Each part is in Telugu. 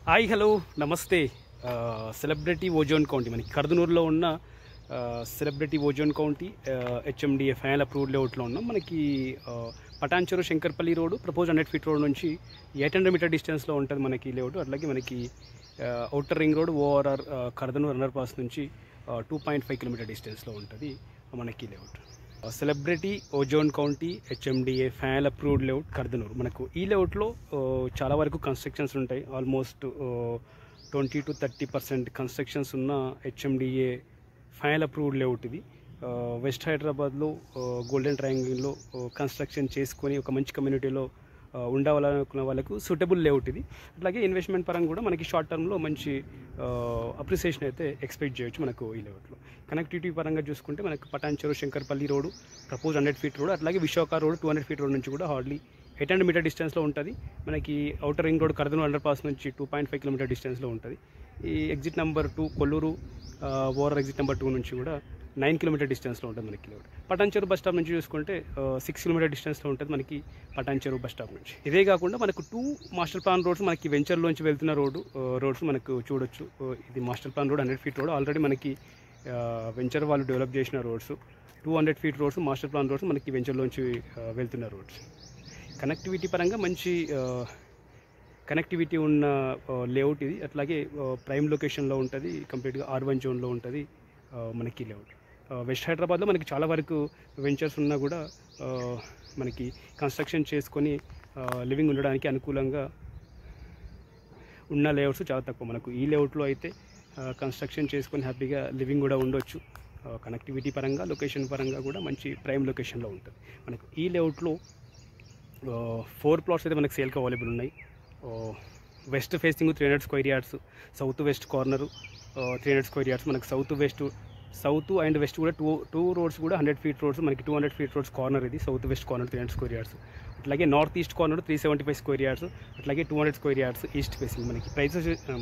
హాయ్ హలో నమస్తే. సెలబ్రిటీ ఓజోన్ కౌంటీ మనకి కర్దనూరులో ఉన్న Celebrity Ozone County HMDA final approved లేఅవుట్లో ఉన్నాం. మనకి Patancheru Shankarpalli road propose 100 feet road నుంచి 800 మీటర్ డిస్టెన్స్లో ఉంటుంది మనకి లేఅవుట్. అట్లాగే మనకి outer ring road ORR Kardanur under pass నుంచి 2.5 కిలోమీటర్ డిస్టెన్స్లో ఉంటుంది మనకి లేఅవుట్. Celebrity Ozone County HMDA final approved layout Kardanur. మనకు ఈ లేఅవుట్లో చాలా వరకు కన్స్ట్రక్షన్స్ ఉంటాయి. ఆల్మోస్ట్ 20 to 30% కన్స్ట్రక్షన్స్ ఉన్న హెచ్ఎండిఏ ఫైనల్ అప్రూవ్డ్ లేఅవుట్ ఇది. వెస్ట్ హైదరాబాద్లో గోల్డెన్ ట్రయాంగిల్లో కన్స్ట్రక్షన్ చేసుకొని ఒక మంచి కమ్యూనిటీలో ఉండాలనుకున్న వాళ్ళకు సూటబుల్ లేఅవుట్ ఇది. అట్లాగే ఇన్వెస్ట్మెంట్ పరంగా కూడా మనకి షార్ట్ టర్మ్లో మంచి అప్రిసియేషన్ అయితే ఎక్స్పెక్ట్ చేయొచ్చు మనకు ఈ లేఅవుట్లో. కనెక్టివిటీ పరంగా చూసుకుంటే మనకు Patancheru Shankarpalli road propose 100 feet road, అట్లాగే విశాఖ రోడ్ 200 ఫీట్ రోడ్ నుంచి కూడా హార్డ్లీ 800 మీటర్ డిస్టెన్స్లో ఉంటుంది. మనకి outer ring road Kardanur under pass నుంచి 2.5 కిలోమీటర్ డిస్టెన్స్లో ఉంటుంది. ఈ exit number 2 Kollur over exit number 2 నుంచి కూడా 9 కిలోమీటర్ డిస్టెన్స్లో ఉంటుంది మనకి లేఅవుట్. పటాన్చెరు బస్ స్టాప్ నుంచి చూసుకుంటే 6 కిలోమీటర్ డిస్టెన్స్లో ఉంటుంది మనకి పటాన్చెరు బస్ స్టాప్ నుంచి. ఇదే కాకుండా మనకు 2 మాస్టర్ ప్లాన్ రోడ్స్ మనకి వెంచర్లోంచి వెళ్తున్న రోడ్స్ మనకు చూడొచ్చు. ఇది master plan road 100 feet road. Already మనకి వెంచర్ వాళ్ళు డెవలప్ చేసిన roads 200 feet roads master plan roads మనకి వెంచర్లోంచి వెళ్తున్న రోడ్స్. కనెక్టివిటీ పరంగా మంచి కనెక్టివిటీ ఉన్న లేఅవుట్ ఇది. అట్లాగే ప్రైమ్ లొకేషన్లో ఉంటుంది, కంప్లీట్గా R1 జోన్లో ఉంటుంది మనకి లేఅవుట్. వెస్ట్ హైదరాబాద్లో మనకి చాలా వరకు వెంచర్స్ ఉన్నా కూడా మనకి కన్స్ట్రక్షన్ చేసుకొని లివింగ్ ఉండడానికి అనుకూలంగా ఉన్న లేఅవుట్స్ చాలా తక్కువ. మనకు ఈ లేఅవుట్లో అయితే కన్స్ట్రక్షన్ చేసుకొని హ్యాపీగా లివింగ్ కూడా ఉండొచ్చు. కనెక్టివిటీ పరంగా లొకేషన్ పరంగా కూడా మంచి ప్రైమ్ లొకేషన్లో ఉంటుంది. మనకు ఈ లేఅవుట్లో 4 ప్లాట్స్ అయితే మనకు సేల్కి అవైలబుల్ ఉన్నాయి. West facing 300 square yards, south west corner 300 square yards. మనకు సౌత్ అండ్ వెస్ట్ కూడా టూ రోడ్స్ కూడా 100 ఫీట్ రోడ్స్ మనకి 200 ఫీట్ రోడ్స్ కార్నర్ ఇది. South west corner 300 square yards. అట్లాగే north east corner 375 square yards, అట్లాగే 200 స్క్వేర్ యార్డ్స్ ఈస్ట్ ఫేసింగ్.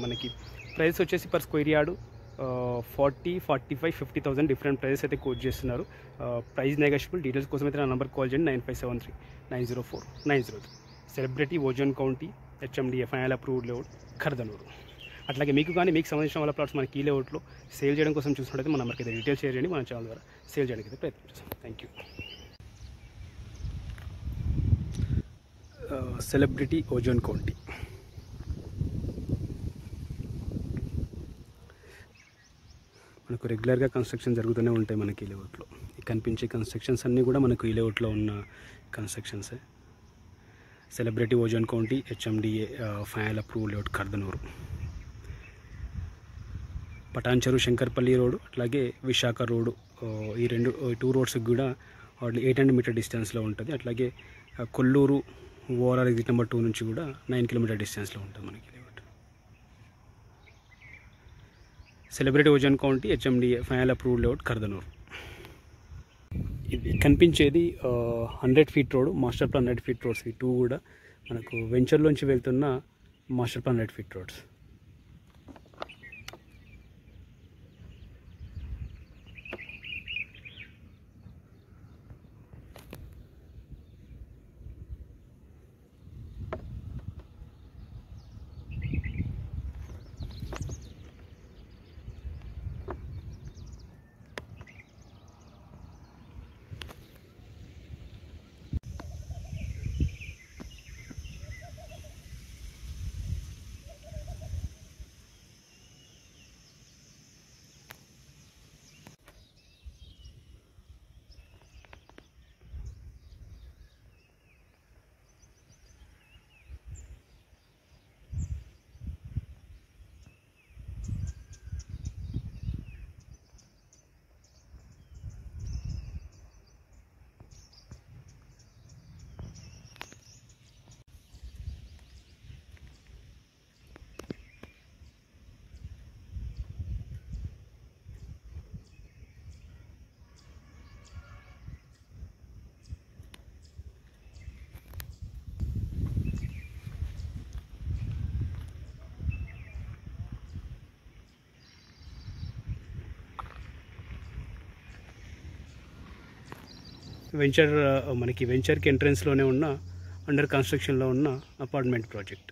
మనకి ప్రైస్ వచ్చేసి per square yard 40, 45, 50,000 different prices అయితే కోట్ చేస్తున్నారు. Price negotiable. డీటెయిల్స్ కోసం అయితే నా నెంబర్ కాల్ చేయండి 9573-904-903. Celebrity Ozone County HMDA final approved layout Kardanur. అట్లాగే మీకు కానీ మీకు సంబంధించిన వాళ్ళ ప్లాట్స్ మనకి ఈ లేఅవుట్లో సేల్ చేయడం కోసం చూసినట్టయితే మన నెంబర్కి అయితే డీటెయిల్స్ షేర్ చేయండి. మన ఛానల్ ద్వారా సేల్ చేయడానికి అయితే ప్రయత్నం చేస్తాం. Thank you. Celebrity Ozone county మనకు రెగ్యులర్గా కన్స్ట్రక్షన్ జరుగుతూనే ఉంటాయి మనకి ఈ లేఅవుట్లో. కనిపించే కన్స్ట్రక్షన్స్ అన్నీ కూడా మనకు ఈ లేఅవుట్లో ఉన్న కన్స్ట్రక్షన్సే. Celebrity Ozone County HMDA final approved layout Kardanur. Patancheru Shankarpalli road అట్లాగే విశాఖ రోడ్డు ఈ 2 రోడ్స్కి కూడా 800 మీటర్ డిస్టెన్స్లో ఉంటుంది. అట్లాగే కొల్లూరు ఓఆర్ఆర్ ఎగ్జిట్ నెంబర్ 2 నుంచి కూడా 9 కిలోమీటర్ డిస్టెన్స్లో ఉంటుంది మనకి లేఅవుట్. Celebrity Ozone County HMDA final approved layout Kardanur. ఇది కనిపించేది 100 feet road, master plan 100 feet roads. ఈ 2 కూడా మనకు వెంచర్లోంచి వెళ్తున్న మాస్టర్ ప్లాన్ 100 ఫీట్ రోడ్స్. వెంచర్కి ఎంట్రన్స్లోనే ఉన్న అండర్ కన్స్ట్రక్షన్లో ఉన్న అపార్ట్మెంట్ ప్రాజెక్ట్.